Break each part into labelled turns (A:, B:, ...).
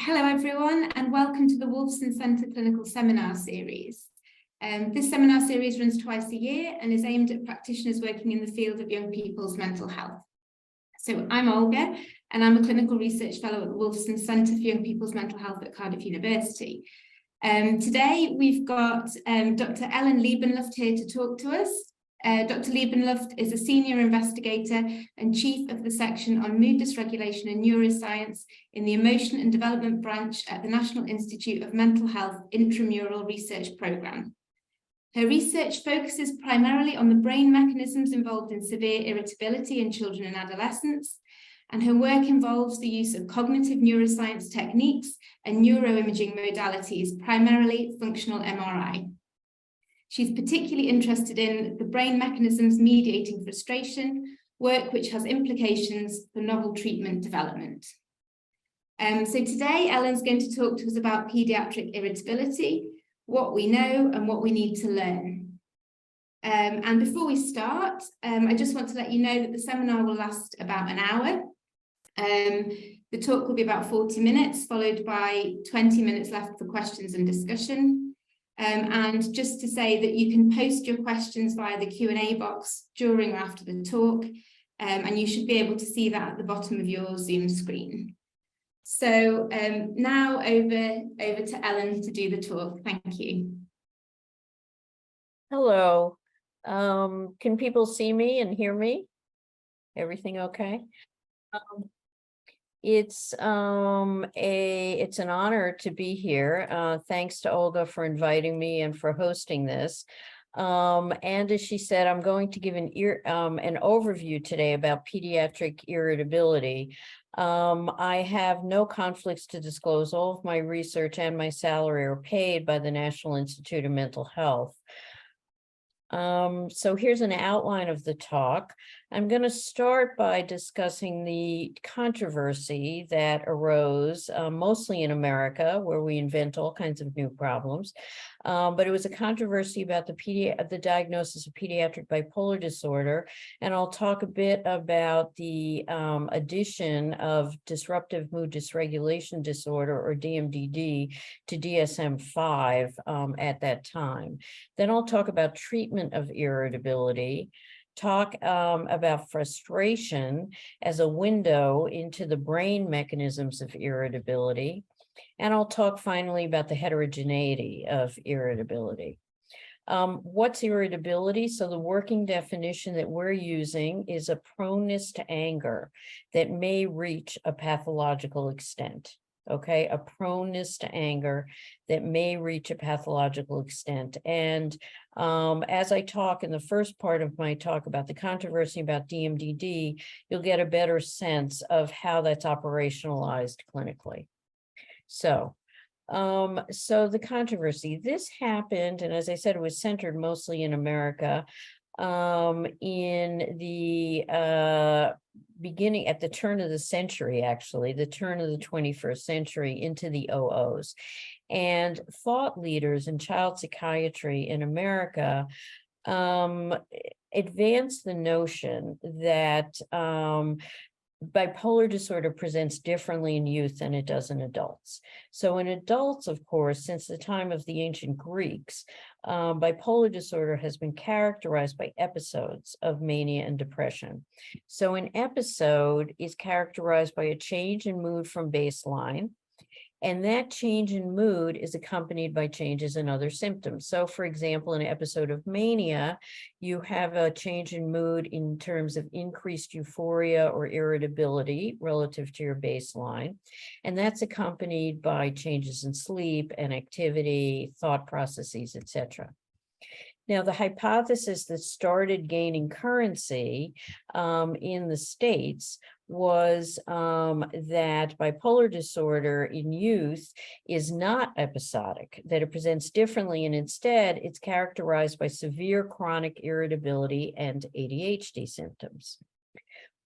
A: Hello everyone, and welcome to the Wolfson Centre Clinical Seminar Series. This seminar series runs twice a year and is aimed at practitioners working in the field of young people's mental health. So I'm Olga, and I'm a clinical research fellow at the Wolfson Centre for Young People's Mental Health at Cardiff University. Today we've got Dr. Ellen Leibenluft here to talk to us. Dr. Leibenluft is a senior investigator and chief of the section on mood dysregulation and neuroscience in the Emotion and Development branch at the National Institute of Mental Health Intramural Research Programme. Her research focuses primarily on the brain mechanisms involved in severe irritability in children and adolescents, and her work involves the use of cognitive neuroscience techniques and neuroimaging modalities, primarily functional MRI. She's particularly interested in the brain mechanisms mediating frustration, work which has implications for novel treatment development. So today, Ellen's going to talk to us about pediatric irritability, what we know and what we need to learn. And before we start, I just want to let you know that the seminar will last about an hour. The talk will be about 40 minutes, followed by 20 minutes left for questions and discussion. And just to say that you can post your questions via the Q&A box during or after the talk, and you should be able to see that at the bottom of your Zoom screen. So now over to Ellen to do the talk. Thank you.
B: Honor Can people see me and hear me? Everything okay? It's an honor to be here. Thanks to Olga for inviting me and for hosting this. And as she said, I'm going to give an overview today about pediatric irritability. I have no conflicts to disclose. All of my research and my salary are paid by the National Institute of Mental Health. So here's an outline of the talk. I'm going to start by discussing the controversy that arose mostly in America, where we invent all kinds of new problems. But it was a controversy about the diagnosis of pediatric bipolar disorder. And I'll talk a bit about the addition of disruptive mood dysregulation disorder, or DMDD, to DSM-5 at that time. Then I'll talk about treatment of irritability, talk about frustration as a window into the brain mechanisms of irritability, and I'll talk finally about the heterogeneity of irritability. What's irritability? So the working definition that we're using is a proneness to anger that may reach a pathological extent. Okay, a proneness to anger that may reach a pathological extent. And as I talk in the first part of my talk about the controversy about DMDD, you'll get a better sense of how that's operationalized clinically. So the controversy, this happened, and as I said, it was centered mostly in America in the beginning at the turn of the century, actually, the turn of the 21st century into the 00s. And thought leaders in child psychiatry in America advanced the notion that bipolar disorder presents differently in youth than it does in adults. So in adults, of course, since the time of the ancient Greeks, bipolar disorder has been characterized by episodes of mania and depression. So an episode is characterized by a change in mood from baseline, and that change in mood is accompanied by changes in other symptoms. So, for example, in an episode of mania, you have a change in mood in terms of increased euphoria or irritability relative to your baseline. And that's accompanied by changes in sleep and activity, thought processes, etc. Now, the hypothesis that started gaining currency in the States was that bipolar disorder in youth is not episodic, that it presents differently, and instead it's characterized by severe chronic irritability and ADHD symptoms.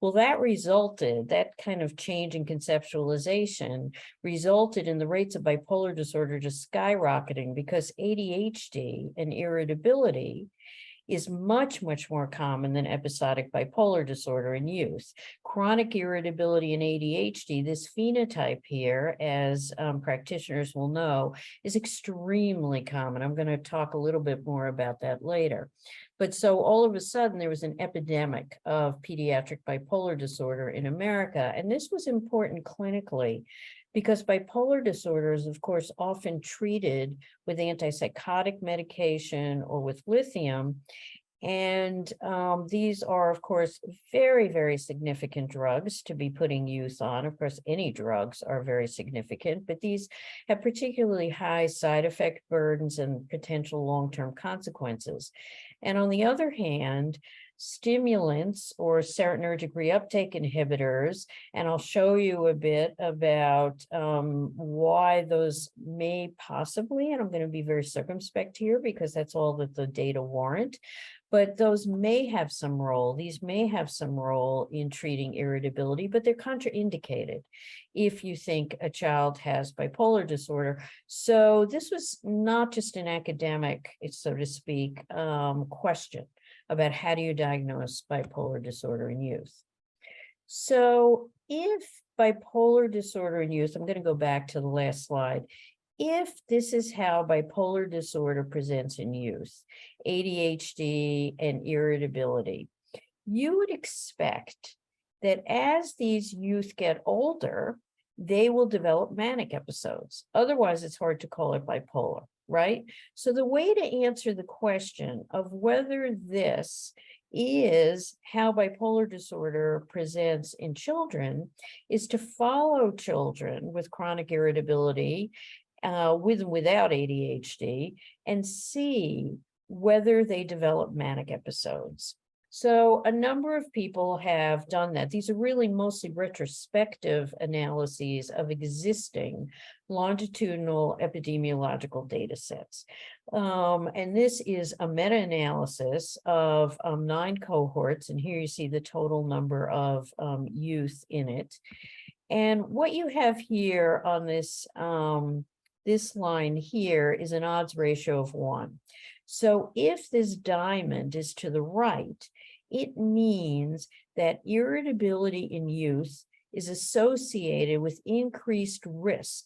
B: Well, that kind of change in conceptualization resulted in the rates of bipolar disorder just skyrocketing, because ADHD and irritability is much, much more common than episodic bipolar disorder in youth. Chronic irritability and ADHD, this phenotype here, as practitioners will know, is extremely common. I'm going to talk a little bit more about that later. But so all of a sudden, there was an epidemic of pediatric bipolar disorder in America. And this was important clinically because bipolar disorder is, of course, often treated with antipsychotic medication or with lithium. And these are, of course, very, very significant drugs to be putting youth on. Of course, any drugs are very significant, but these have particularly high side effect burdens and potential long-term consequences. And on the other hand, stimulants or serotonergic reuptake inhibitors, and I'll show you a bit about why those may possibly, and I'm going to be very circumspect here because that's all that the data warrant, but those may have some role. These may have some role in treating irritability, but they're contraindicated if you think a child has bipolar disorder. So this was not just an academic, so to speak, question about how do you diagnose bipolar disorder in youth. So if bipolar disorder in youth, I'm going to go back to the last slide. If this is how bipolar disorder presents in youth, ADHD and irritability, you would expect that as these youth get older, they will develop manic episodes. Otherwise, it's hard to call it bipolar, right? So the way to answer the question of whether this is how bipolar disorder presents in children is to follow children with chronic irritability with and without ADHD and see whether they develop manic episodes. So a number of people have done that. These are really mostly retrospective analyses of existing longitudinal epidemiological data sets. And this is a meta-analysis of 9 cohorts. And here you see the total number of youth in it. And what you have here on this this line here is an odds ratio of 1. So if this diamond is to the right, it means that irritability in youth is associated with increased risk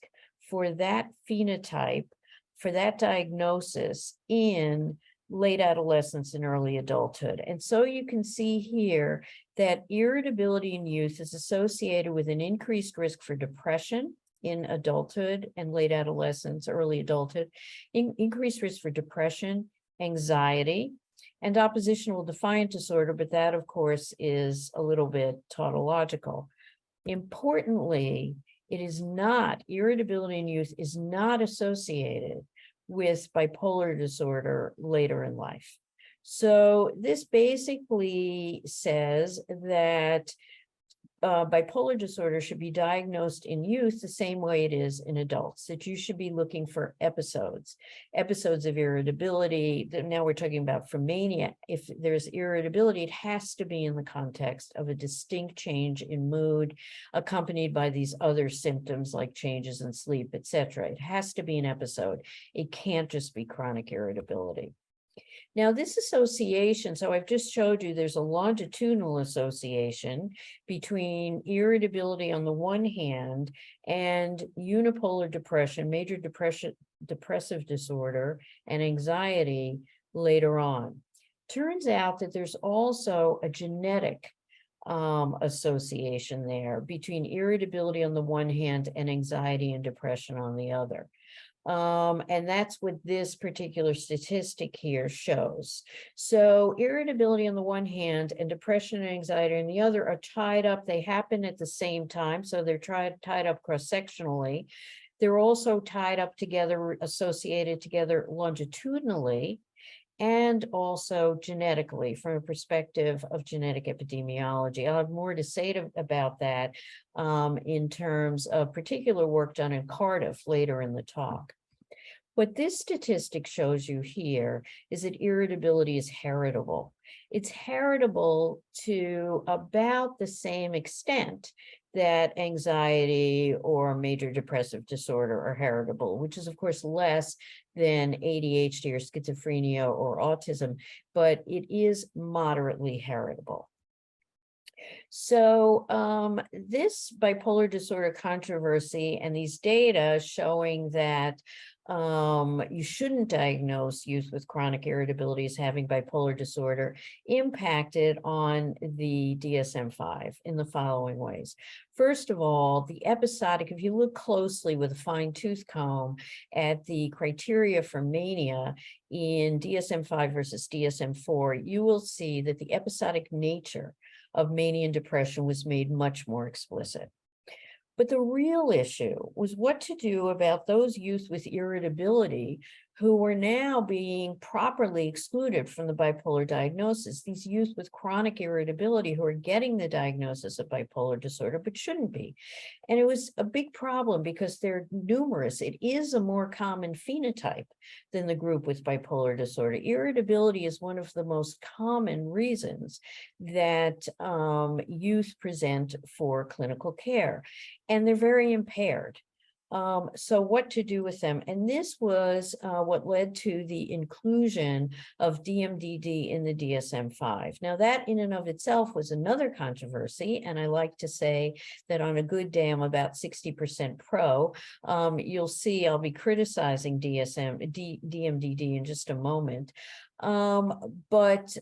B: for that phenotype, for that diagnosis in late adolescence and early adulthood. And so you can see here that irritability in youth is associated with an increased risk for depression in adulthood and late adolescence, early adulthood, increased risk for depression, anxiety, and oppositional defiant disorder, but that, of course, is a little bit tautological. Importantly, it is not, irritability in youth is not associated with bipolar disorder later in life. So this basically says that bipolar disorder should be diagnosed in youth the same way it is in adults, that you should be looking for episodes of irritability. Now we're talking about for mania. If there's irritability, it has to be in the context of a distinct change in mood, accompanied by these other symptoms like changes in sleep, etc. It has to be an episode. It can't just be chronic irritability. Now, this association, so I've just showed you there's a longitudinal association between irritability on the one hand and unipolar depression, major depressive disorder, and anxiety later on. Turns out that there's also a genetic association there between irritability on the one hand and anxiety and depression on the other. And that's what this particular statistic here shows. So irritability on the one hand and depression and anxiety on the other are tied up. They happen at the same time. So they're tied up cross-sectionally. They're also tied up together, associated together longitudinally, and also genetically from a perspective of genetic epidemiology. I'll have more to say about that in terms of particular work done in Cardiff later in the talk. What this statistic shows you here is that irritability is heritable. It's heritable to about the same extent that anxiety or major depressive disorder are heritable, which is of course less than ADHD or schizophrenia or autism, but it is moderately heritable. So this bipolar disorder controversy and these data showing that you shouldn't diagnose youth with chronic irritability as having bipolar disorder impacted on the DSM-5 in the following ways. First of all, the episodic, if you look closely with a fine-tooth comb at the criteria for mania in DSM-5 versus DSM-4, you will see that the episodic nature of mania and depression was made much more explicit. But the real issue was what to do about those youth with irritability who were now being properly excluded from the bipolar diagnosis. These youth with chronic irritability who are getting the diagnosis of bipolar disorder, but shouldn't be. And it was a big problem because they're numerous. It is a more common phenotype than the group with bipolar disorder. Irritability is one of the most common reasons that youth present for clinical care, and they're very impaired. So what to do with them? And this was what led to the inclusion of DMDD in the DSM-5. Now that in and of itself was another controversy. And I like to say that on a good day, I'm about 60% pro. You'll see I'll be criticizing DMDD in just a moment. But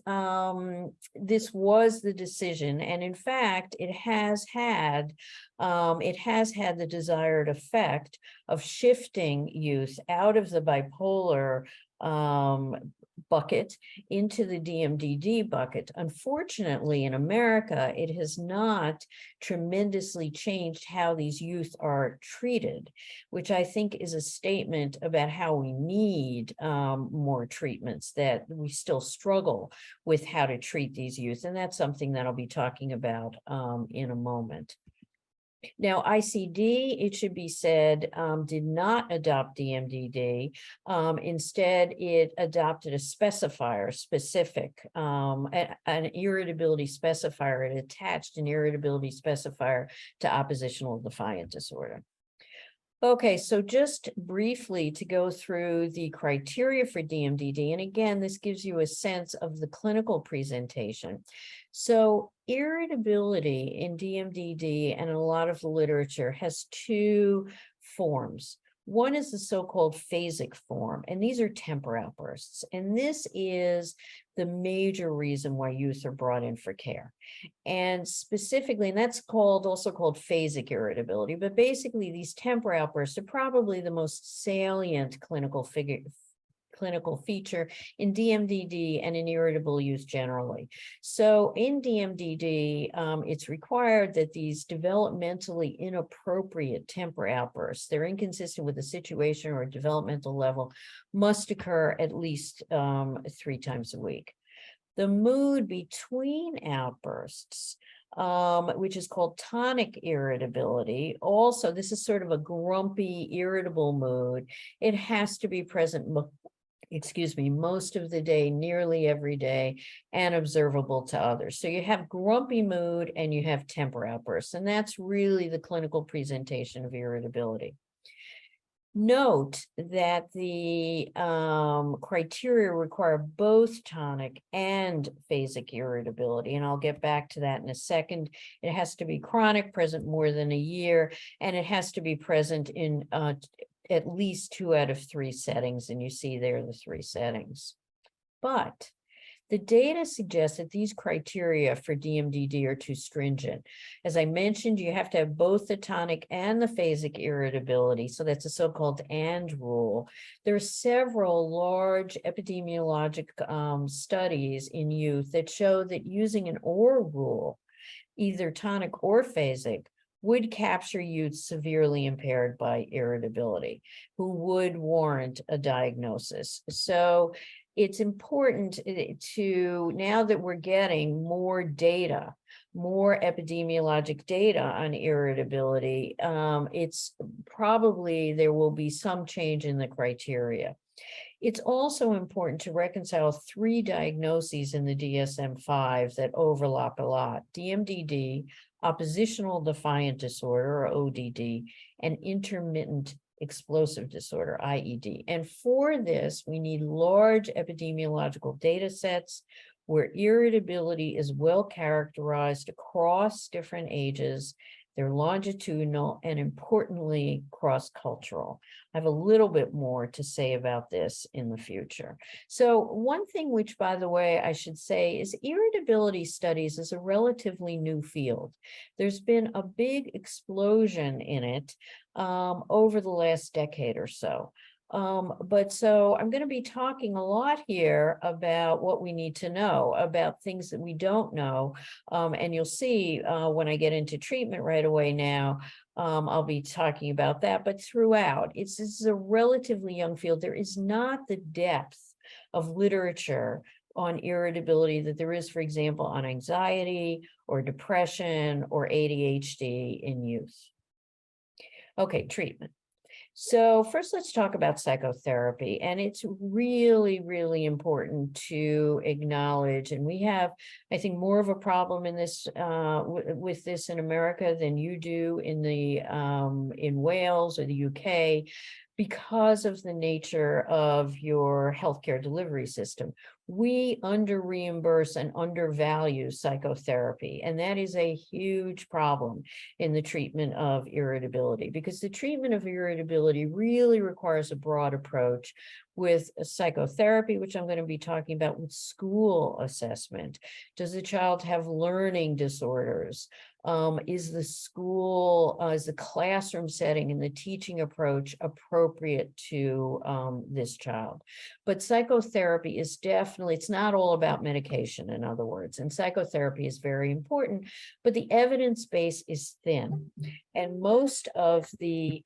B: this was the decision, and in fact, it has had the desired effect of shifting youth out of the bipolar bucket into the DMDD bucket. Unfortunately, in America, it has not tremendously changed how these youth are treated, which I think is a statement about how we need more treatments, that we still struggle with how to treat these youth. And that's something that I'll be talking about in a moment. Now, ICD, it should be said, did not adopt DMDD. Instead, it adopted a specifier specific, an irritability specifier. It attached an irritability specifier to oppositional defiant disorder. Okay, so just briefly to go through the criteria for DMDD, and again, this gives you a sense of the clinical presentation. So irritability in DMDD and in a lot of the literature has two forms. One is the so-called phasic form, and these are temper outbursts. And this is the major reason why youth are brought in for care. And specifically, and that's also called phasic irritability, but basically these temper outbursts are probably the most salient clinical feature in DMDD and in irritable youth generally. So in DMDD, it's required that these developmentally inappropriate temper outbursts, they're inconsistent with the situation or a developmental level, must occur at least 3 times a week. The mood between outbursts, which is called tonic irritability. Also, this is sort of a grumpy, irritable mood. It has to be present most of the day, nearly every day, and observable to others. So you have grumpy mood and you have temper outbursts, and that's really the clinical presentation of irritability. Note that the criteria require both tonic and phasic irritability, and I'll get back to that in a second. It has to be chronic, present more than a year, and it has to be present in at least 2 out of 3 settings, and you see there the 3 settings. But the data suggests that these criteria for DMDD are too stringent. As I mentioned, you have to have both the tonic and the phasic irritability, so that's a so-called AND rule. There are several large epidemiologic studies in youth that show that using an OR rule, either tonic or phasic, would capture youth severely impaired by irritability, who would warrant a diagnosis. So it's important to, now that we're getting more data, more epidemiologic data on irritability, it's probably there will be some change in the criteria. It's also important to reconcile 3 diagnoses in the DSM-5 that overlap a lot: DMDD, oppositional defiant disorder, or ODD, and intermittent explosive disorder, IED. And for this, we need large epidemiological data sets where irritability is well characterized across different ages. They're longitudinal and, importantly, cross-cultural. I have a little bit more to say about this in the future. So one thing which, by the way, I should say is irritability studies is a relatively new field. There's been a big explosion in it over the last decade or so. So I'm going to be talking a lot here about what we need to know, about things that we don't know. And you'll see when I get into treatment right away now, I'll be talking about that. But throughout, this is a relatively young field. There is not the depth of literature on irritability that there is, for example, on anxiety or depression or ADHD in youth. Okay, treatment. So first, let's talk about psychotherapy, and it's really, really important to acknowledge. And we have, I think, more of a problem in this with this in America than you do in the in Wales or the UK, because of the nature of your healthcare delivery system. We under-reimburse and undervalue psychotherapy, and that is a huge problem in the treatment of irritability, because the treatment of irritability really requires a broad approach with psychotherapy, which I'm going to be talking about, with school assessment. Does the child have learning disorders? Is the school, is the classroom setting and the teaching approach appropriate to this child? But psychotherapy is definitely, it's not all about medication, in other words, and psychotherapy is very important, but the evidence base is thin. And most of the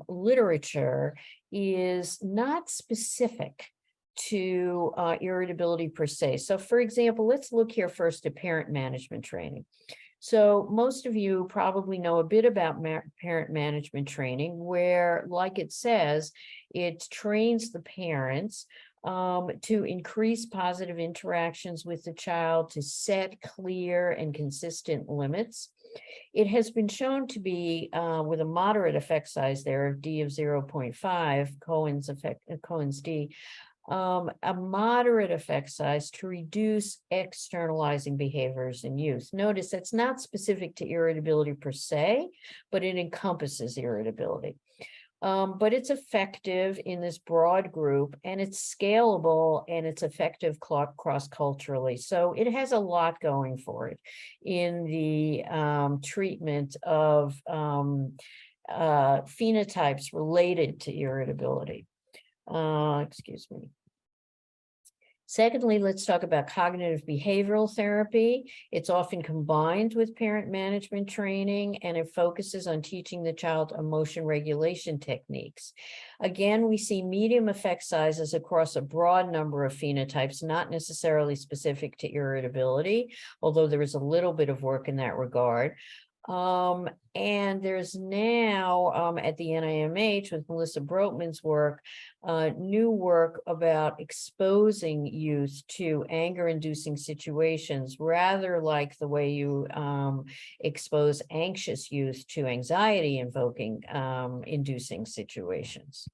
B: literature is not specific to irritability per se. So for example, let's look here first at parent management training. So most of you probably know a bit about parent management training, where, like it says, it trains the parents to increase positive interactions with the child, to set clear and consistent limits. It has been shown to be, with a moderate effect size there of D of 0.5, Cohen's D, a moderate effect size to reduce externalizing behaviors in youth. Notice that's not specific to irritability per se, but it encompasses irritability. But it's effective in this broad group, and it's scalable, and it's effective cross-culturally. So it has a lot going for it in the treatment of phenotypes related to irritability. Excuse me. Secondly, let's talk about cognitive behavioral therapy. It's often combined with parent management training, and it focuses on teaching the child emotion regulation techniques. Again, we see medium effect sizes across a broad number of phenotypes, not necessarily specific to irritability, although there is a little bit of work in that regard. And there's now at the NIMH, with Melissa Brotman's work, new work about exposing youth to anger-inducing situations, rather like the way you expose anxious youth to anxiety-invoking inducing situations.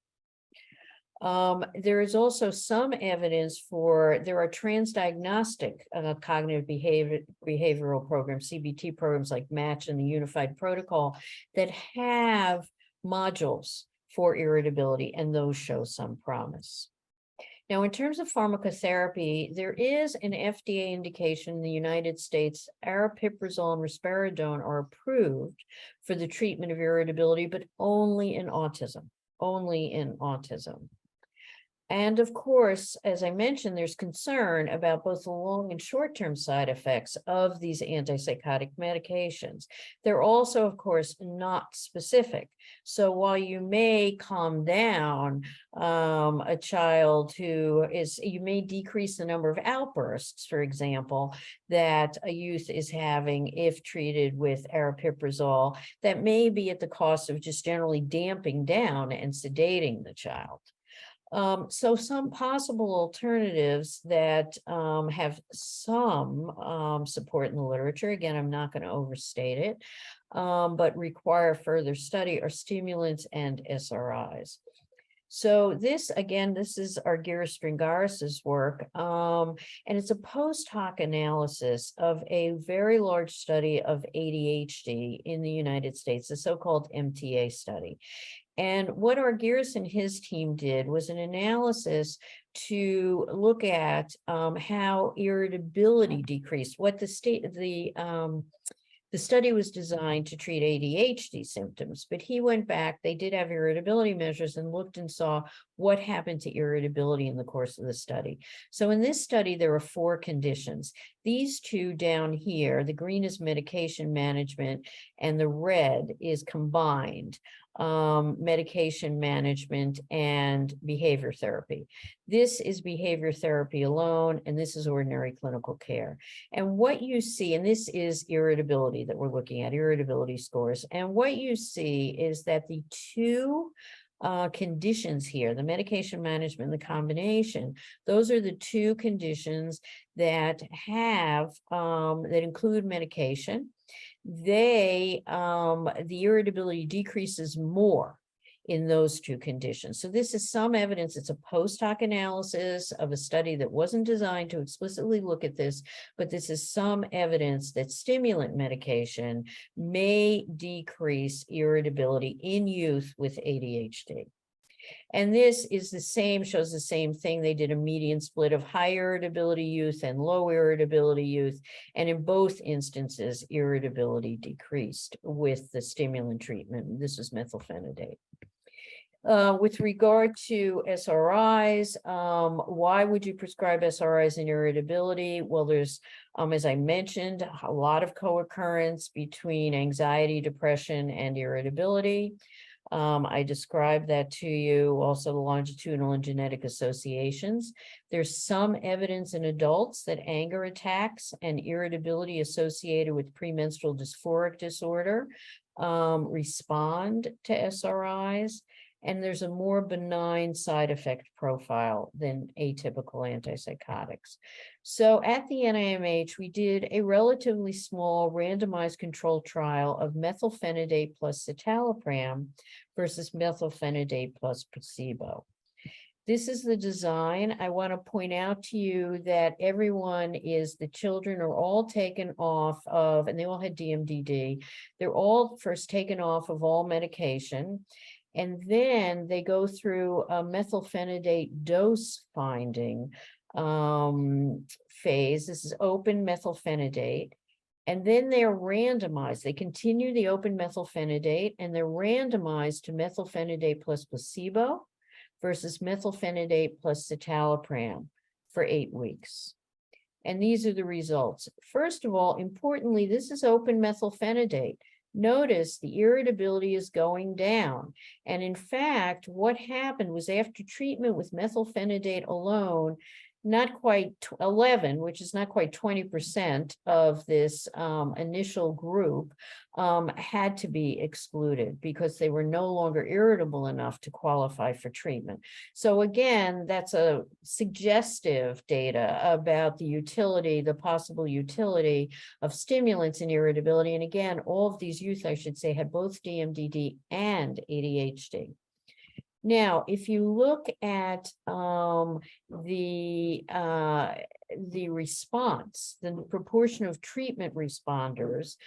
B: There is also some evidence there are transdiagnostic cognitive behavioral programs, CBT programs like MATCH and the Unified Protocol, that have modules for irritability, and those show some promise. Now, in terms of pharmacotherapy, there is an FDA indication in the United States. Aripiprazole and risperidone are approved for the treatment of irritability, but only in autism, only in autism. And of course, as I mentioned, there's concern about both the long and short-term side effects of these antipsychotic medications. They're also, of course, not specific. So while you may calm down a child you may decrease the number of outbursts, for example, that a youth is having if treated with aripiprazole, that may be at the cost of just generally damping down and sedating the child. So some possible alternatives that have some support in the literature, again, I'm not going to overstate it, but require further study are stimulants and SRIs. So this, again, this is Argyris Stringaris's work, and it's a post hoc analysis of a very large study of ADHD in the United States, the so-called MTA study. And what Argyris and his team did was an analysis to look at how irritability decreased, what the study was designed to treat ADHD symptoms, but he went back, they did have irritability measures and looked and saw what happened to irritability in the course of the study. So in this study, there are 4 conditions. These 2 down here, the green is medication management and the red is combined medication management and behavior therapy. This is behavior therapy alone, and this is ordinary clinical care. And what you see, and this is irritability that we're looking at, irritability scores. And what you see is that the 2 conditions here, the medication management, the combination, those are the 2 conditions that have, that include medication. The irritability decreases more in those 2 conditions. So this is some evidence. It's a post hoc analysis of a study that wasn't designed to explicitly look at this, but this is some evidence that stimulant medication may decrease irritability in youth with ADHD. And this is the same, shows the same thing. They did a median split of high irritability youth and low irritability youth. And in both instances, irritability decreased with the stimulant treatment. This is methylphenidate. With regard to SRIs, why would you prescribe SRIs in irritability? Well, there's, as I mentioned, a lot of co-occurrence between anxiety, depression, and irritability. I described that to you, also the longitudinal and genetic associations. There's some evidence in adults that anger attacks and irritability associated with premenstrual dysphoric disorder respond to SRIs. And there's a more benign side effect profile than atypical antipsychotics. So at the NIMH, we did a relatively small randomized controlled trial of methylphenidate plus citalopram versus methylphenidate plus placebo. This is the design. I want to point out to you that the children are all taken off of, and they all had DMDD. They're all first taken off of all medication. And then they go through a methylphenidate dose finding phase. This is open methylphenidate. And then they're randomized. They continue the open methylphenidate and they're randomized to methylphenidate plus placebo versus methylphenidate plus citalopram for 8 weeks. And these are the results. First of all, importantly, this is open methylphenidate. Notice the irritability is going down. And in fact, what happened was after treatment with methylphenidate alone, not quite 11, which is not quite 20% of this initial group had to be excluded because they were no longer irritable enough to qualify for treatment. So again, that's a suggestive data about the utility, the possible utility of stimulants in irritability. And again, all of these youth, I should say, had both DMDD and ADHD. Now, if you look at the response, the proportion of treatment responders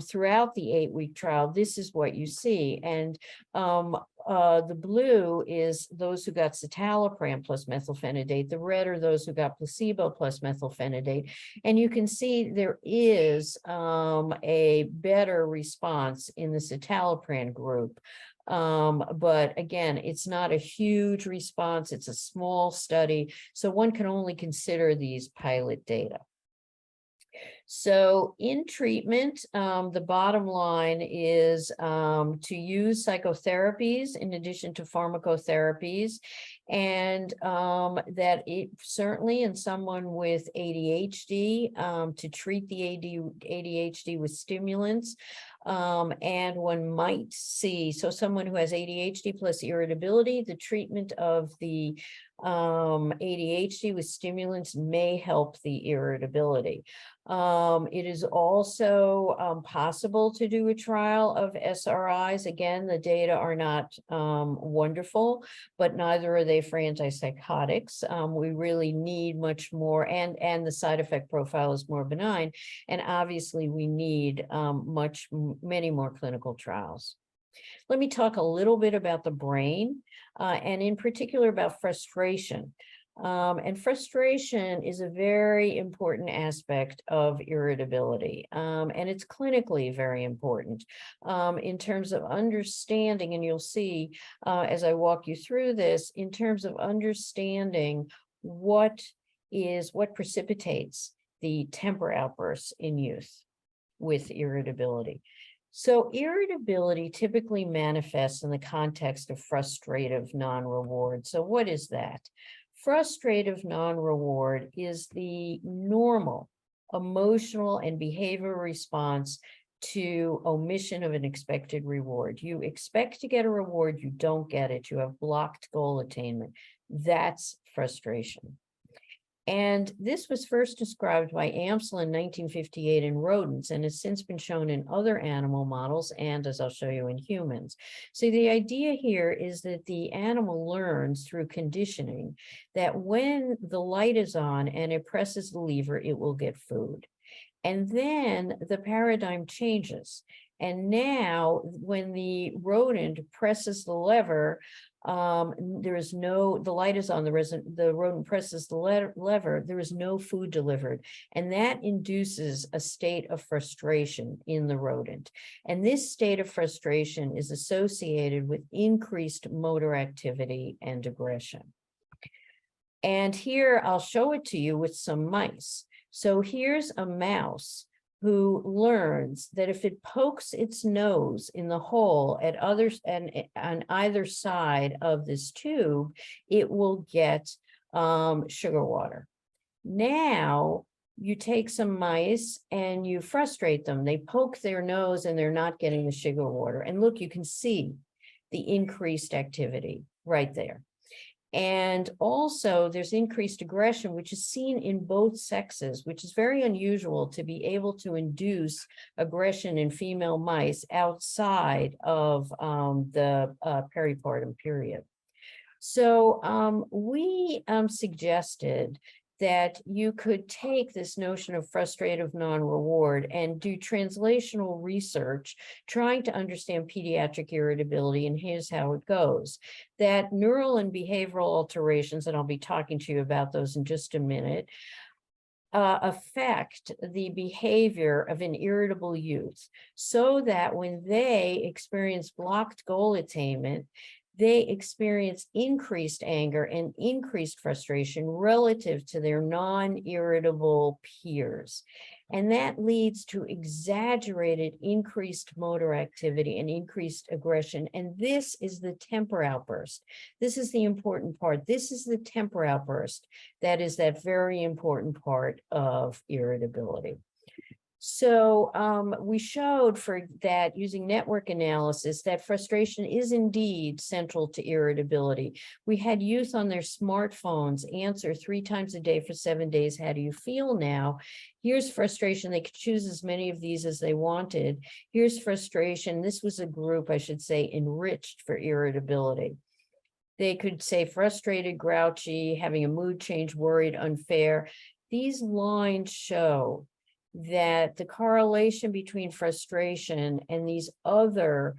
B: throughout the 8-week trial, this is what you see. And the blue is those who got citalopram plus methylphenidate. The red are those who got placebo plus methylphenidate. And you can see there is a better response in the citalopram group. But again, it's not a huge response. It's a small study. So one can only consider these pilot data. So in treatment, the bottom line is to use psychotherapies in addition to pharmacotherapies, and that it certainly in someone with ADHD, to treat the ADHD with stimulants, And one might see, so someone who has ADHD plus irritability, the treatment of the ADHD with stimulants may help the irritability. It is also possible to do a trial of SRIs. Again, the data are not wonderful, but neither are they for antipsychotics. We really need much more, and the side effect profile is more benign. And obviously we need many more clinical trials. Let me talk a little bit about the brain, and in particular about frustration. And frustration is a very important aspect of irritability, and it's clinically very important in terms of understanding, and you'll see as I walk you through this, in terms of understanding what precipitates the temper outbursts in youth with irritability. So irritability typically manifests in the context of frustrative non-reward. So what is that? Frustrative non-reward is the normal emotional and behavioral response to omission of an expected reward. You expect to get a reward, you don't get it, you have blocked goal attainment. That's frustration. And this was first described by Amsel in 1958 in rodents, and has since been shown in other animal models, and as I'll show you, in humans. So the idea here is that the animal learns through conditioning that when the light is on and it presses the lever, it will get food. And then the paradigm changes. And now when the rodent presses the lever, the light is on, the rodent presses the lever, there is no food delivered. And that induces a state of frustration in the rodent. And this state of frustration is associated with increased motor activity and aggression. And here I'll show it to you with some mice. So here's a mouse who learns that if it pokes its nose in the hole at on either side of this tube, it will get sugar water. Now you take some mice and you frustrate them. They poke their nose and they're not getting the sugar water. And look, you can see the increased activity right there. And also there's increased aggression, which is seen in both sexes, which is very unusual to be able to induce aggression in female mice outside of the peripartum period. So we suggested that you could take this notion of frustrative non-reward and do translational research trying to understand pediatric irritability, and here's how it goes. That neural and behavioral alterations, and I'll be talking to you about those in just a minute, affect the behavior of an irritable youth so that when they experience blocked goal attainment, they experience increased anger and increased frustration relative to their non-irritable peers. And that leads to exaggerated increased motor activity and increased aggression. And this is the temper outburst. This is the important part. This is the temper outburst that is that very important part of irritability. So we showed for that using network analysis that frustration is indeed central to irritability. We had youth on their smartphones answer 3 times a day for 7 days, how do you feel now? Here's frustration. They could choose as many of these as they wanted. Here's frustration. This was a group, I should say, enriched for irritability. They could say frustrated, grouchy, having a mood change, worried, unfair. These lines show that the correlation between frustration and these other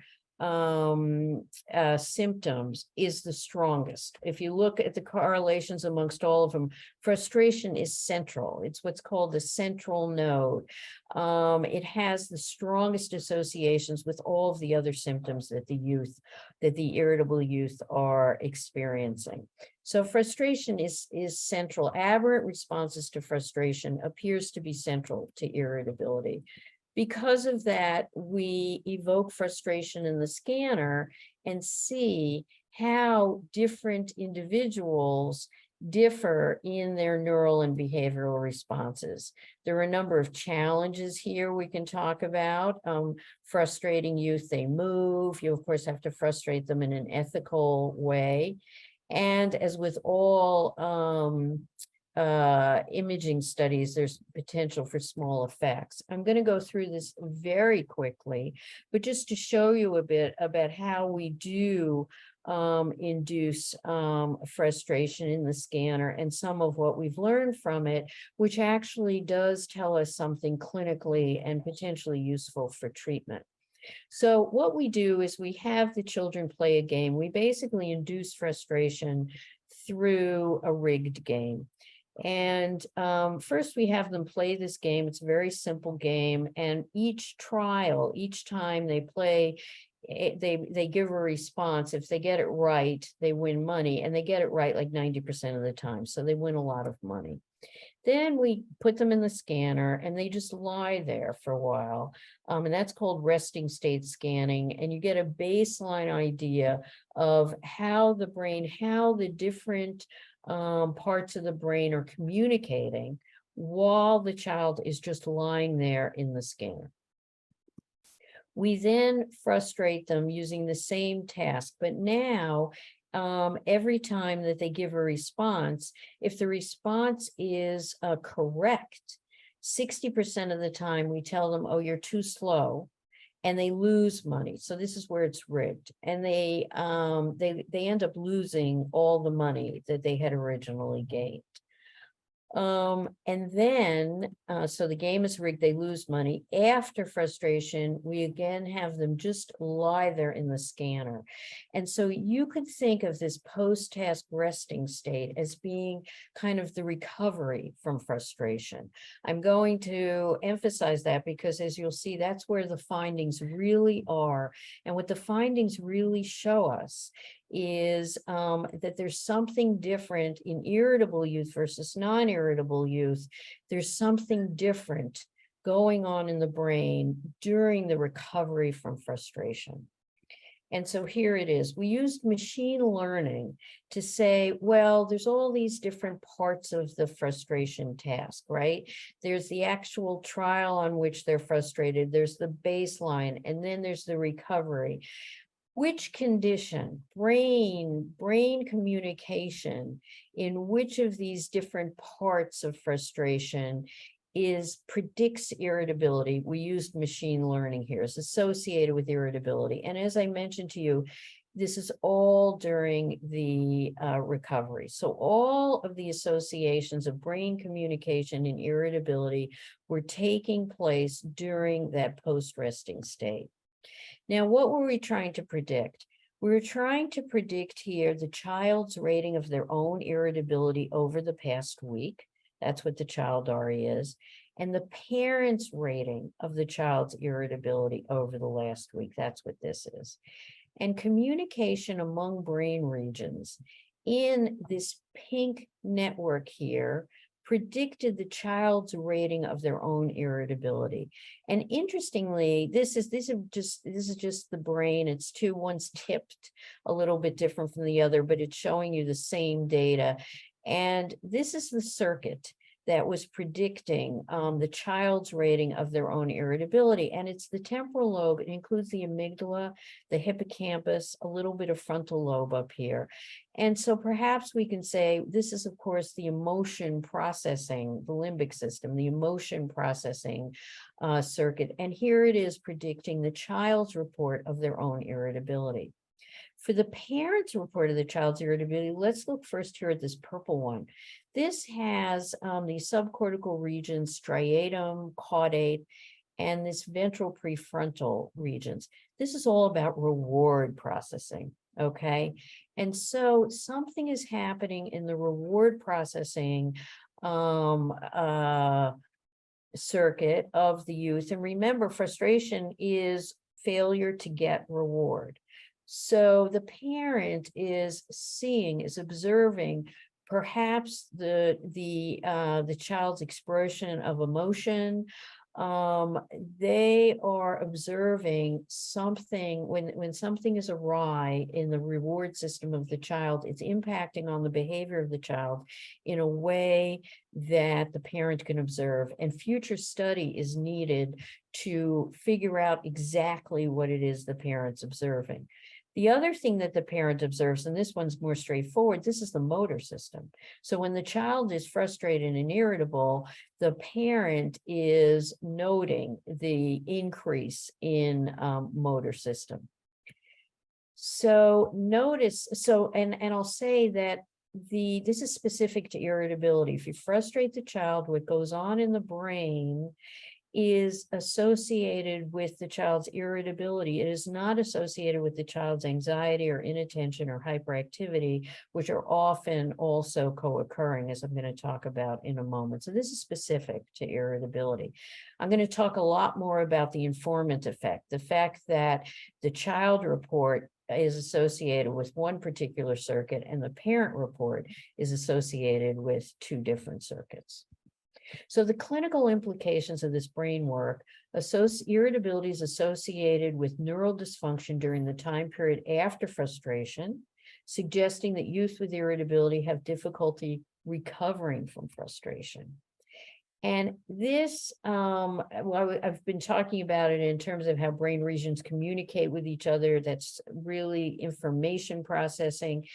B: symptoms is the strongest. If you look at the correlations amongst all of them, frustration is central. It's what's called the central node. It has the strongest associations with all of the other symptoms that the irritable youth are experiencing. So frustration is central. Aberrant responses to frustration appears to be central to irritability. Because of that, we evoke frustration in the scanner and see how different individuals differ in their neural and behavioral responses. There are a number of challenges here we can talk about. Frustrating youth, they move. You, of course, have to frustrate them in an ethical way. And as with all imaging studies, there's potential for small effects. I'm going to go through this very quickly, but just to show you a bit about how we do induce frustration in the scanner and some of what we've learned from it, which actually does tell us something clinically and potentially useful for treatment. So what we do is we have the children play a game. We basically induce frustration through a rigged game. And first we have them play this game. It's a very simple game. And each time they play, they give a response. If they get it right, they win money, and they get it right like 90% of the time. So they win a lot of money. Then we put them in the scanner and they just lie there for a while. And that's called resting state scanning. And you get a baseline idea of how the brain, how the different parts of the brain are communicating while the child is just lying there in the scanner. We then frustrate them using the same task, but now every time that they give a response, if the response is correct, 60% of the time we tell them, oh, you're too slow, and they lose money. So this is where it's rigged, and they end up losing all the money that they had originally gained. And then, so the game is rigged, they lose money. After frustration, we again have them just lie there in the scanner. And so you could think of this post-task resting state as being kind of the recovery from frustration. I'm going to emphasize that because, as you'll see, that's where the findings really are. And what the findings really show us is that there's something different in irritable youth versus non-irritable youth. There's something different going on in the brain during the recovery from frustration. And so here it is. We used machine learning to say, well, there's all these different parts of the frustration task, right? There's the actual trial on which they're frustrated. There's the baseline, and then there's the recovery. Which condition, brain communication, in which of these different parts of frustration predicts irritability? We used machine learning here, is associated with irritability. And as I mentioned to you, this is all during the recovery. So all of the associations of brain communication and irritability were taking place during that post-resting state. Now, what were we trying to predict? We were trying to predict here the child's rating of their own irritability over the past week. That's what the child RE is. And the parent's rating of the child's irritability over the last week. That's what this is. And communication among brain regions in this pink network here predicted the child's rating of their own irritability. And interestingly, this is just the brain. It's one's tipped a little bit different from the other, but it's showing you the same data. And this is the circuit that was predicting the child's rating of their own irritability. And it's the temporal lobe. It includes the amygdala, the hippocampus, a little bit of frontal lobe up here. And so perhaps we can say this is, of course, the emotion processing, the limbic system, the emotion processing circuit. And here it is predicting the child's report of their own irritability. For the parent's report of the child's irritability, let's look first here at this purple one. This has the subcortical regions, striatum, caudate, and this ventral prefrontal regions. This is all about reward processing, okay? And so something is happening in the reward processing circuit of the youth. And remember, frustration is failure to get reward. So the parent is observing perhaps the child's expression of emotion, They are observing something when something is awry in the reward system of the child, it's impacting on the behavior of the child in a way that the parent can observe, and future study is needed to figure out exactly what it is the parent's observing. The other thing that the parent observes, and this one's more straightforward, this is the motor system. So when the child is frustrated and irritable, the parent is noting the increase in motor system. So notice, and I'll say that this is specific to irritability. If you frustrate the child, what goes on in the brain is associated with the child's irritability. It is not associated with the child's anxiety or inattention or hyperactivity, which are often also co-occurring, as I'm going to talk about in a moment. So this is specific to irritability. I'm going to talk a lot more about the informant effect, the fact that the child report is associated with one particular circuit and the parent report is associated with two different circuits. So the clinical implications of this brain work, irritability is associated with neural dysfunction during the time period after frustration, suggesting that youth with irritability have difficulty recovering from frustration. And this, I've been talking about it in terms of how brain regions communicate with each other. That's really information processing.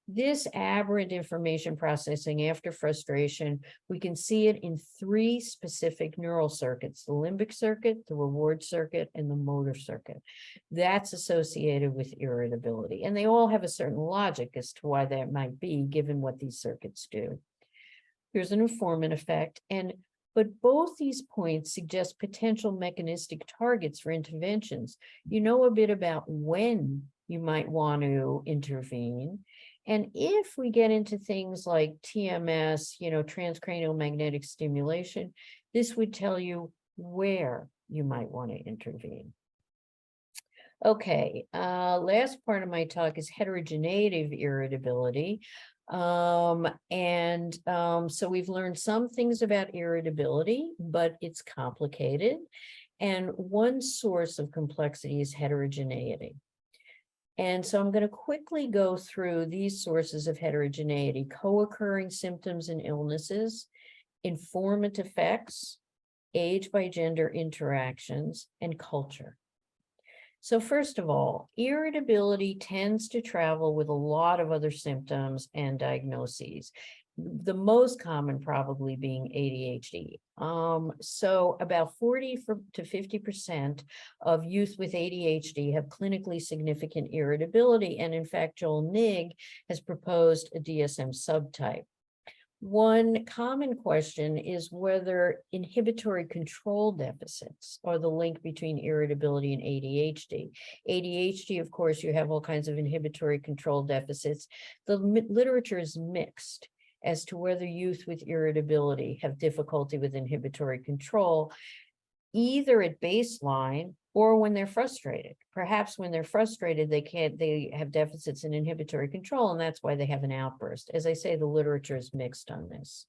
B: This aberrant information processing after frustration, we can see it in three specific neural circuits: the limbic circuit, the reward circuit, and the motor circuit. That's associated with irritability. And they all have a certain logic as to why that might be, given what these circuits do. Here's an informant effect. But both these points suggest potential mechanistic targets for interventions. You know a bit about when you might want to intervene. And if we get into things like TMS, transcranial magnetic stimulation, this would tell you where you might want to intervene. Okay, last part of my talk is heterogeneity of irritability. So we've learned some things about irritability, but it's complicated. And one source of complexity is heterogeneity. And so I'm going to quickly go through these sources of heterogeneity: co-occurring symptoms and illnesses, informant effects, age by gender interactions, and culture. So first of all, irritability tends to travel with a lot of other symptoms and diagnoses. The most common probably being ADHD. So about 40 to 50% of youth with ADHD have clinically significant irritability. And in fact, Joel Nigg has proposed a DSM subtype. One common question is whether inhibitory control deficits are the link between irritability and ADHD. ADHD, of course, you have all kinds of inhibitory control deficits. The literature is mixed as to whether youth with irritability have difficulty with inhibitory control, either at baseline or when they're frustrated. Perhaps when they're frustrated, they have deficits in inhibitory control, and that's why they have an outburst. As I say, the literature is mixed on this.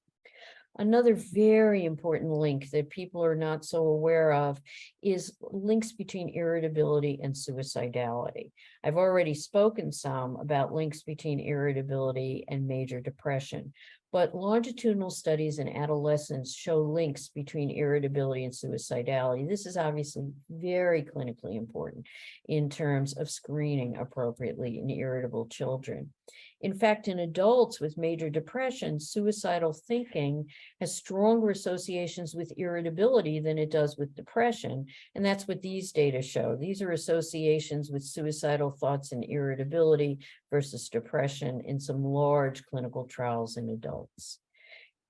B: Another very important link that people are not so aware of is links between irritability and suicidality. I've already spoken some about links between irritability and major depression, but longitudinal studies in adolescents show links between irritability and suicidality. This is obviously very clinically important in terms of screening appropriately in irritable children. In fact, in adults with major depression, suicidal thinking has stronger associations with irritability than it does with depression. And that's what these data show. These are associations with suicidal thoughts and irritability versus depression in some large clinical trials in adults.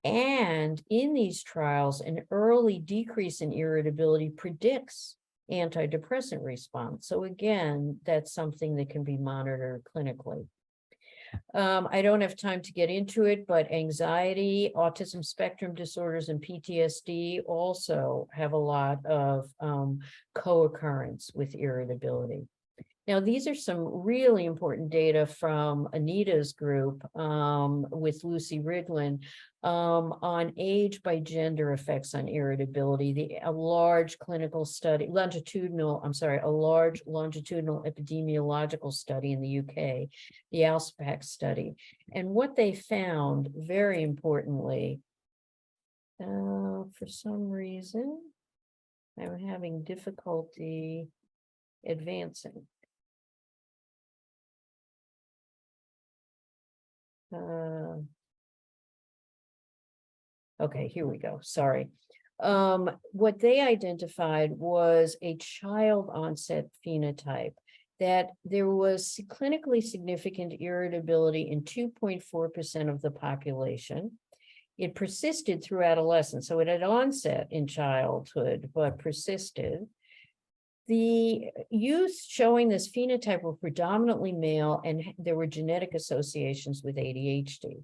B: And in these trials, an early decrease in irritability predicts antidepressant response. So again, that's something that can be monitored clinically. I don't have time to get into it, but anxiety, autism spectrum disorders, and PTSD also have a lot of co-occurrence with irritability. Now, these are some really important data from Anita's group with Lucy Riglin on age by gender effects on irritability. A large clinical study, a large longitudinal epidemiological study in the UK, the ALSPAC study. And what they found, very importantly, for some reason, I'm having difficulty advancing. Okay, here we go. Sorry. What they identified was a child onset phenotype, that there was clinically significant irritability in 2.4% of the population. It persisted through adolescence, so it had onset in childhood, but persisted. The youth showing this phenotype were predominantly male, and there were genetic associations with ADHD.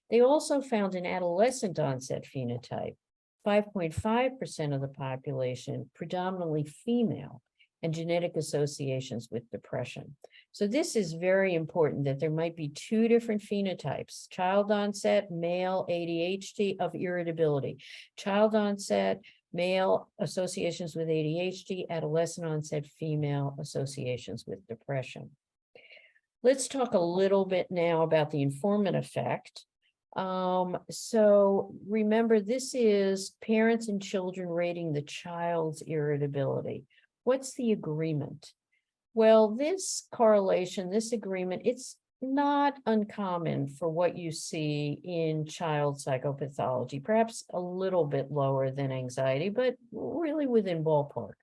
B: They also found an adolescent onset phenotype, 5.5% of the population, predominantly female, and genetic associations with depression. So this is very important, that there might be two different phenotypes: child onset, male ADHD of irritability, child onset, male associations with ADHD, adolescent onset, female associations with depression. Let's talk a little bit now about the informant effect. So remember, this is parents and children rating the child's irritability. What's the agreement? Well, this correlation, this agreement, it's not uncommon for what you see in child psychopathology, perhaps a little bit lower than anxiety, but really within ballpark.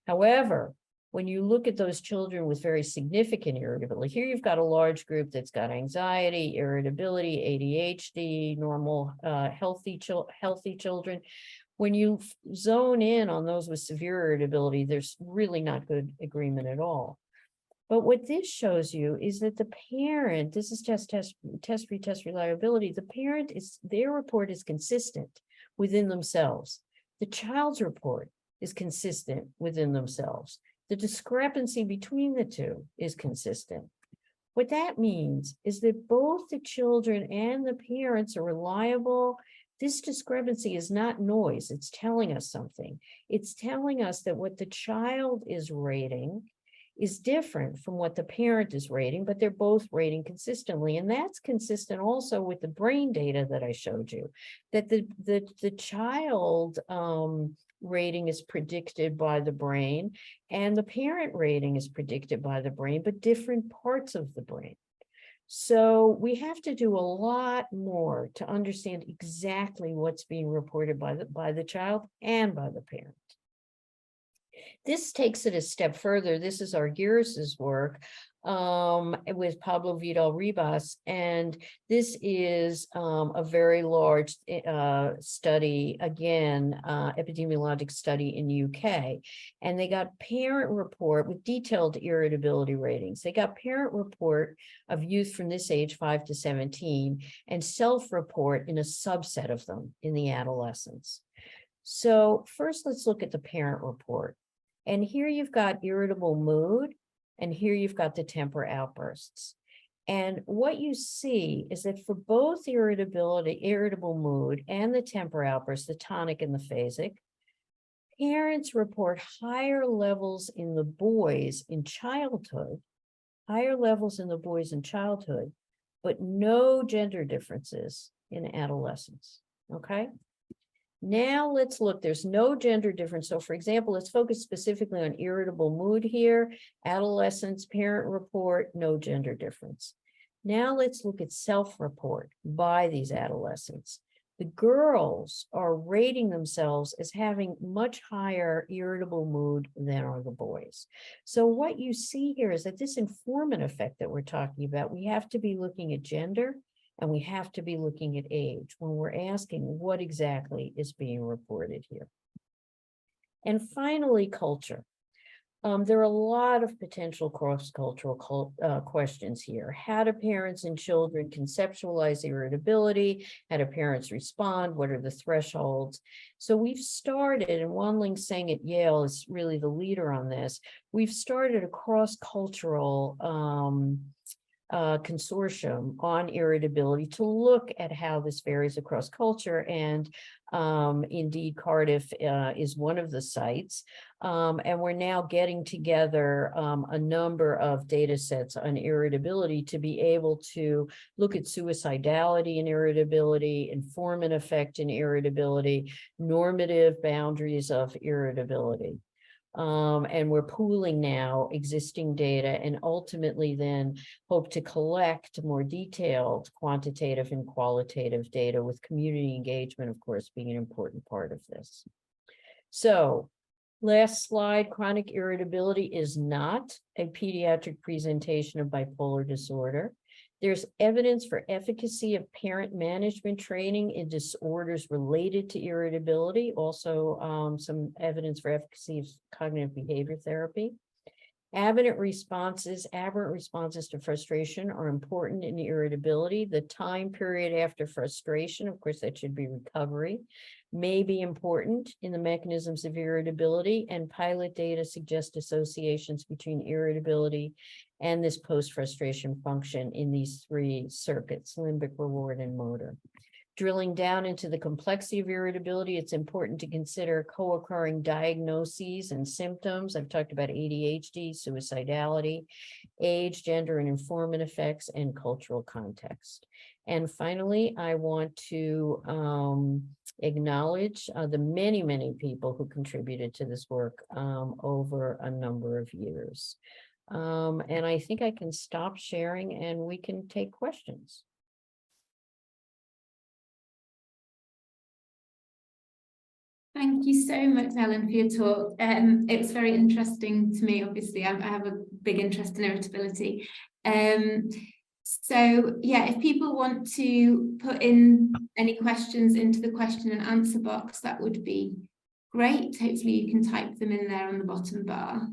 B: However, when you look at those children with very significant irritability, here you've got a large group that's got anxiety, irritability, ADHD, normal, healthy children. When you zone in on those with severe irritability, there's really not good agreement at all. But what this shows you is that the parent, this is test reliability, the parent their report is consistent within themselves. The child's report is consistent within themselves. The discrepancy between the two is consistent. What that means is that both the children and the parents are reliable. This discrepancy is not noise. It's telling us something. It's telling us that what the child is rating is different from what the parent is rating, but they're both rating consistently. And that's consistent also with the brain data that I showed you, that the child rating is predicted by the brain and the parent rating is predicted by the brain, but different parts of the brain. So we have to do a lot more to understand exactly what's being reported by the child and by the parent. This takes it a step further. This is Arguris's work with Pablo Vidal-Ribas, and this is a very large study, again, epidemiologic study in UK, and they got parent report with detailed irritability ratings. They got parent report of youth from this age, 5 to 17, and self-report in a subset of them in the adolescents. So first, let's look at the parent report. And here you've got irritable mood, and here you've got the temper outbursts. And what you see is that for both irritable mood, and the temper outbursts, the tonic and the phasic, parents report higher levels in the boys in childhood, but no gender differences in adolescence, okay? Now let's look, there's no gender difference. So for example, let's focus specifically on irritable mood here, adolescents, parent report, no gender difference. Now let's look at self-report by these adolescents. The girls are rating themselves as having much higher irritable mood than are the boys. So what you see here is that this informant effect that we're talking about, we have to be looking at gender, and we have to be looking at age when we're asking what exactly is being reported here. And finally, culture. There are a lot of potential cross-cultural questions here. How do parents and children conceptualize irritability? How do parents respond? What are the thresholds? So we've started, and Wanling Seng at Yale is really the leader on this. We've started a cross-cultural consortium on irritability to look at how this varies across culture. And indeed, Cardiff is one of the sites. And we're now getting together a number of data sets on irritability to be able to look at suicidality and irritability, informant effect in irritability, normative boundaries of irritability. And we're pooling now existing data and ultimately then hope to collect more detailed quantitative and qualitative data, with community engagement, of course, being an important part of this. So last slide, chronic irritability is not a pediatric presentation of bipolar disorder. There's evidence for efficacy of parent management training in disorders related to irritability. Also, some evidence for efficacy of cognitive behavior therapy. Aberrant responses to frustration are important in irritability. The time period after frustration, of course, that should be recovery, may be important in the mechanisms of irritability, and pilot data suggest associations between irritability and this post-frustration function in these three circuits: limbic, reward, and motor. Drilling down into the complexity of irritability, it's important to consider co-occurring diagnoses and symptoms. I've talked about ADHD, suicidality, age, gender, and informant effects, and cultural context. And finally, I want to acknowledge the many, many people who contributed to this work over a number of years. And I think I can stop sharing and we can take questions.
A: Thank you so much, Helen, for your talk. It was very interesting to me. Obviously, I have a big interest in irritability. So yeah, if people want to put in any questions into the question and answer box, that would be great. Hopefully you can type them in there on the bottom bar.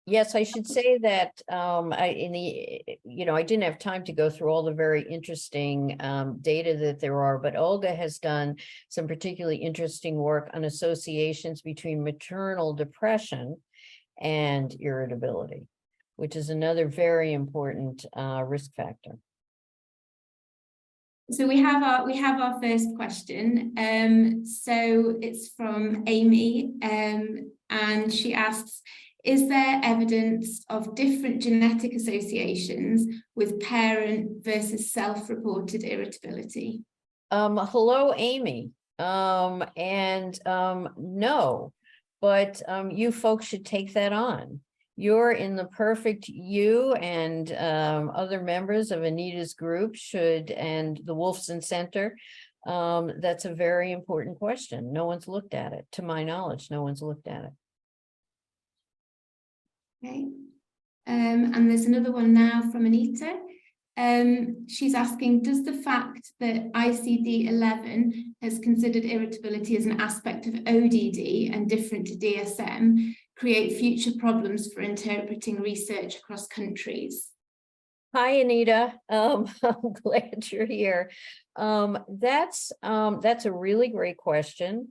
B: Yes, I should say that I didn't have time to go through all the very interesting data that there are, but Olga has done some particularly interesting work on associations between maternal depression and irritability, which is another very important risk factor.
A: So we have our first question. So it's from Amy, and she asks, is there evidence of different genetic associations with parent versus self-reported irritability?
B: Hello, Amy. No, but you folks should take that on. You're in the perfect, you and other members of Anita's group should, and the Wolfson Center. That's a very important question. No one's looked at it. To my knowledge, no one's looked at it.
A: Okay, and there's another one now from Anita. She's asking, does the fact that ICD-11 has considered irritability as an aspect of ODD and different to DSM create future problems for interpreting research across countries?
B: Hi, Anita. I'm glad you're here. That's a really great question.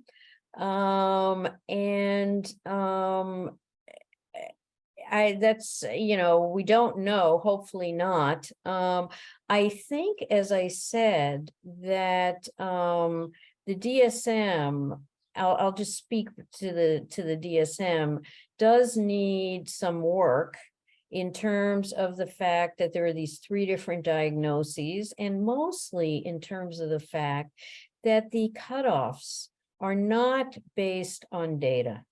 B: We don't know, hopefully not. I think, as I said, that the DSM, I'll just speak to the DSM, does need some work in terms of the fact that there are these three different diagnoses, and mostly in terms of the fact that the cutoffs are not based on data.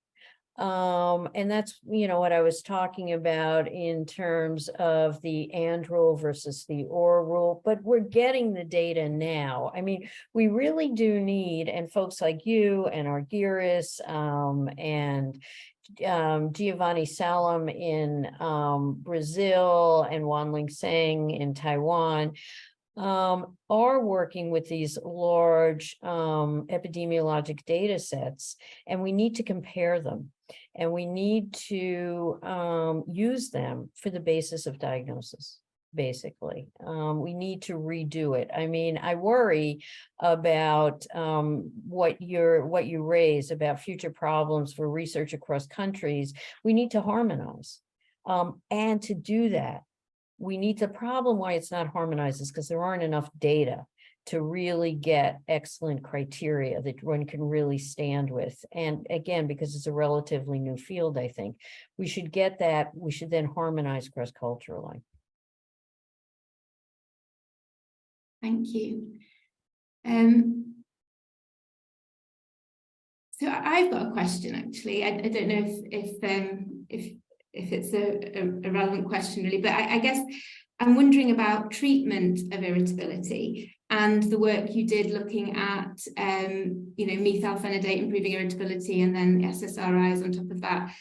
B: And that's, what I was talking about in terms of the and rule versus the or rule, but we're getting the data now. I mean, we really do need, and folks like you and Argyris and Giovanni Salam in Brazil and Wanling Seng in Taiwan are working with these large epidemiologic data sets, and we need to compare them. And we need to use them for the basis of diagnosis, basically. We need to redo it. I mean, I worry about what you raise about future problems for research across countries. We need to harmonize. And to do that, we need the problem why it's not harmonized is because there aren't enough data to really get excellent criteria that one can really stand with. And again, because it's a relatively new field, I think we should get that. We should then harmonize cross-culturally.
A: Thank you. So I've got a question actually. I don't know if it's a relevant question really, but I guess I'm wondering about treatment of irritability and the work you did looking at, methylphenidate improving irritability and then SSRIs on top of that.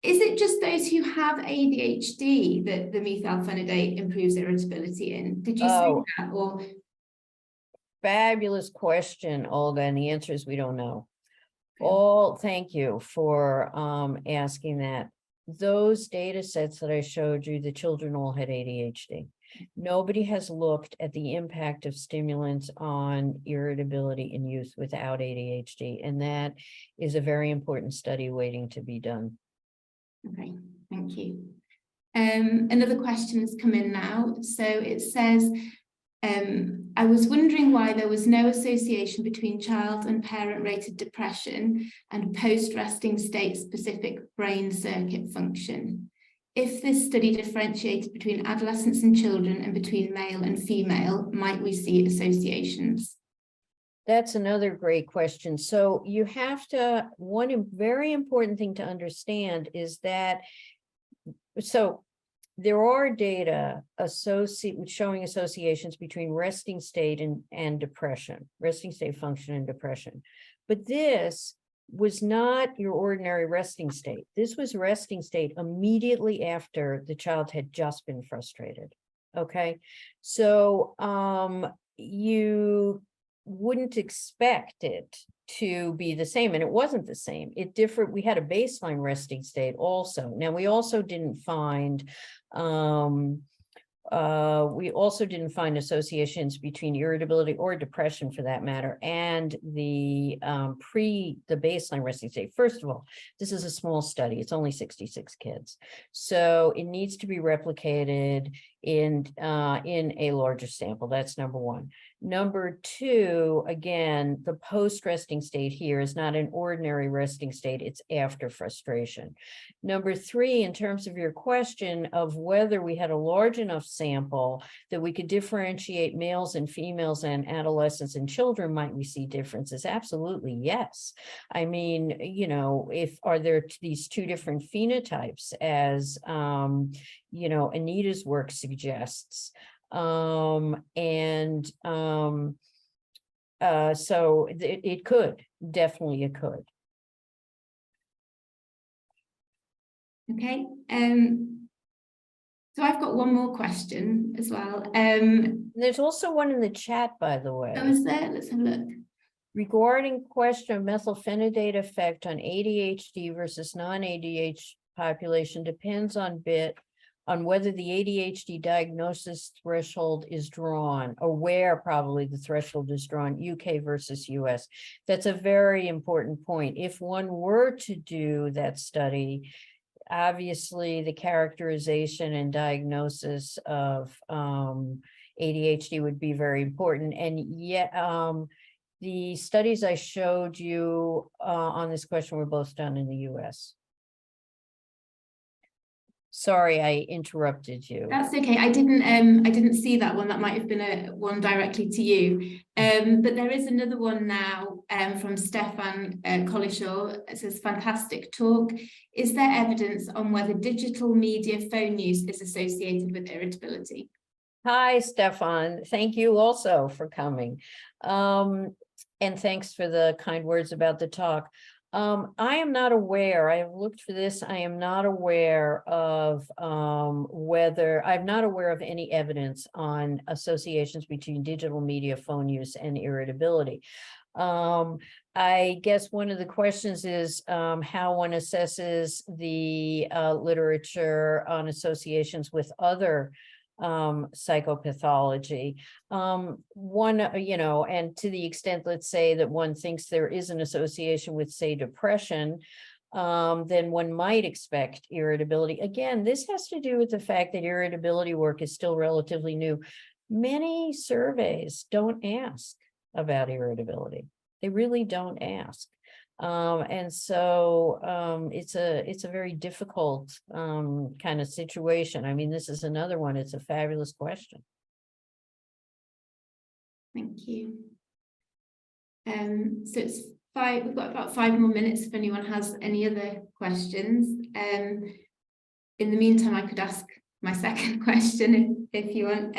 A: Is it just those who have ADHD that the methylphenidate improves irritability in? Did you say that or?
B: Fabulous question, Olga, and the answer is we don't know. Thank you for asking that. Those data sets that I showed you, the children all had ADHD. Nobody has looked at the impact of stimulants on irritability in youth without ADHD, and that is a very important study waiting to be done.
A: Okay, thank you. Another question has come in now. So it says, I was wondering why there was no association between child and parent-rated depression and post-resting state specific brain circuit function. If this study differentiated between adolescents and children and between male and female, might we see associations?
B: That's another great question. So you have to, one very important thing to understand is that, so there are data showing associations between resting state and depression, resting state function and depression. But this was not your ordinary resting state. This was resting state immediately after the child had just been frustrated. Okay, so you wouldn't expect it to be the same, and it wasn't the same. It differed. We had a baseline resting state also. Now we also didn't find associations between irritability or depression, for that matter, and the baseline resting state. First of all, this is a small study. It's only 66 kids, so it needs to be replicated in a larger sample. That's number one. Number two, again, the post-resting state here is not an ordinary resting state. It's after frustration. Number three, in terms of your question of whether we had a large enough sample that we could differentiate males and females and adolescents and children, might we see differences? Absolutely, yes. I mean, are there these two different phenotypes as, Anita's work suggests? So it could, definitely it could.
A: Okay, so I've got one more question as well.
B: There's also one in the chat, by the way.
A: Oh, is there? Let's have a look.
B: Regarding question of methylphenidate effect on ADHD versus non-ADHD population depends on whether the ADHD diagnosis threshold is drawn, or where probably the threshold is drawn, UK versus US. That's a very important point. If one were to do that study, obviously the characterization and diagnosis of ADHD would be very important. And yet the studies I showed you on this question were both done in the US. Sorry, I interrupted you.
A: That's okay. I didn't see that one. That might have been one directly to you. But there is another one now from Stefan Collishaw. It says, fantastic talk. Is there evidence on whether digital media phone use is associated with irritability?
B: Hi, Stefan. Thank you also for coming. And thanks for the kind words about the talk. I am not aware, I have looked for this, I am not aware of I'm not aware of any evidence on associations between digital media phone use and irritability. I guess one of the questions is how one assesses the literature on associations with other psychopathology. One, and to the extent, let's say that one thinks there is an association with, say, depression, then one might expect irritability. Again, this has to do with the fact that irritability work is still relatively new. Many surveys don't ask about irritability. They really don't ask. And so it's a very difficult kind of situation. I mean, this is another one. It's a fabulous question.
A: Thank you. So we've got about 5 more minutes if anyone has any other questions. In the meantime, I could ask my second question if you want.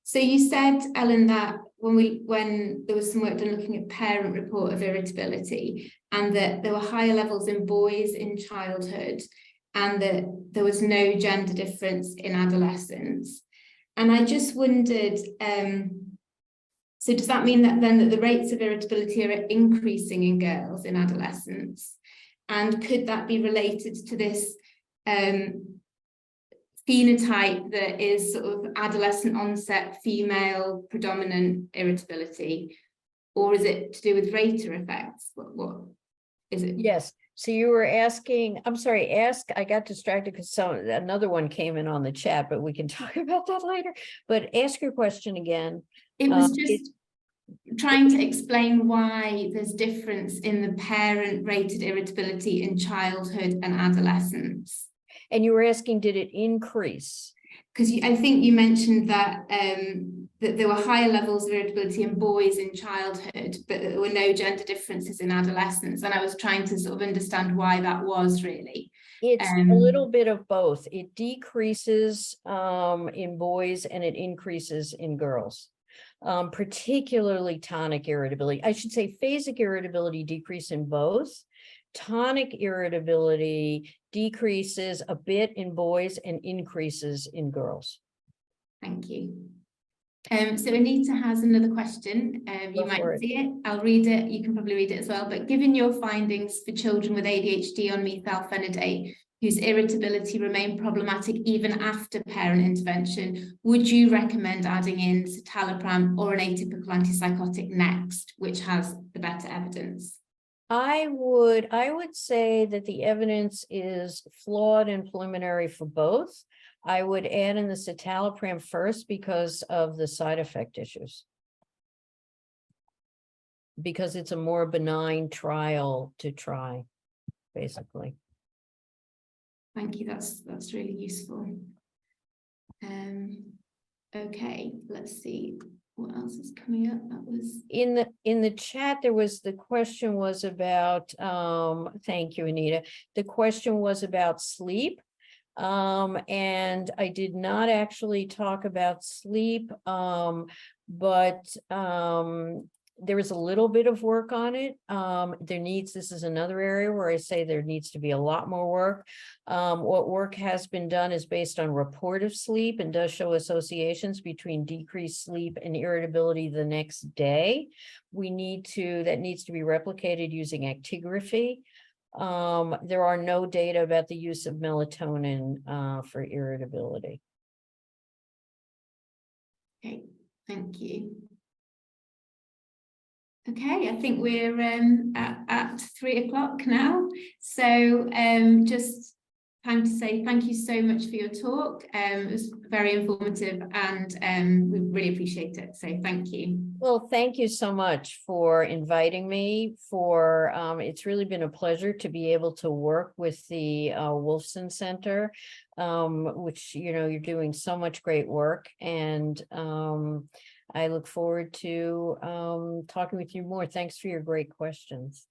A: So you said, Ellen, that when there was some work done looking at parent report of irritability, and that there were higher levels in boys in childhood, and that there was no gender difference in adolescence. And I just wondered, so does that mean that then that the rates of irritability are increasing in girls in adolescence? And could that be related to this phenotype that is sort of adolescent onset female predominant irritability, or is it to do with rater effects? What is it?
B: Yes. So you were asking, I'm sorry, I got distracted because another one came in on the chat, but we can talk about that later. But ask your question again.
A: It was just trying to explain why there's difference in the parent rated irritability in childhood and adolescence.
B: And you were asking, did it increase?
A: Because I think you mentioned that that there were higher levels of irritability in boys in childhood, but that there were no gender differences in adolescence. And I was trying to sort of understand why that was really.
B: It's a little bit of both. It decreases in boys and it increases in girls. Particularly tonic irritability. I should say phasic irritability decrease in both. Tonic irritability decreases a bit in boys and increases in girls.
A: Thank you. So Anita has another question. You might see it. I'll read it. You can probably read it as well. But given your findings for children with ADHD on methylphenidate, whose irritability remained problematic even after parent intervention, would you recommend adding in citalopram or an atypical antipsychotic next, which has the better evidence?
B: I would say that the evidence is flawed and preliminary for both. I would add in the citalopram first because of the side effect issues. Because it's a more benign trial to try, basically.
A: Thank you. That's really useful. Okay, let's see what else is coming up. That was
B: in the chat. There was the question was about thank you, Anita. The question was about sleep. And I did not actually talk about sleep, but there is a little bit of work on it. This is another area where I say there needs to be a lot more work. What work has been done is based on report of sleep and does show associations between decreased sleep and irritability the next day. That needs to be replicated using actigraphy. There are no data about the use of melatonin for irritability.
A: Okay, thank you. Okay, I think we're at 3 o'clock now. So just time to say thank you so much for your talk. It was very informative and we really appreciate it. So thank you.
B: Well, thank you so much for inviting me. It's really been a pleasure to be able to work with the Wolfson Center, which, you're doing so much great work. And I look forward to talking with you more. Thanks for your great questions.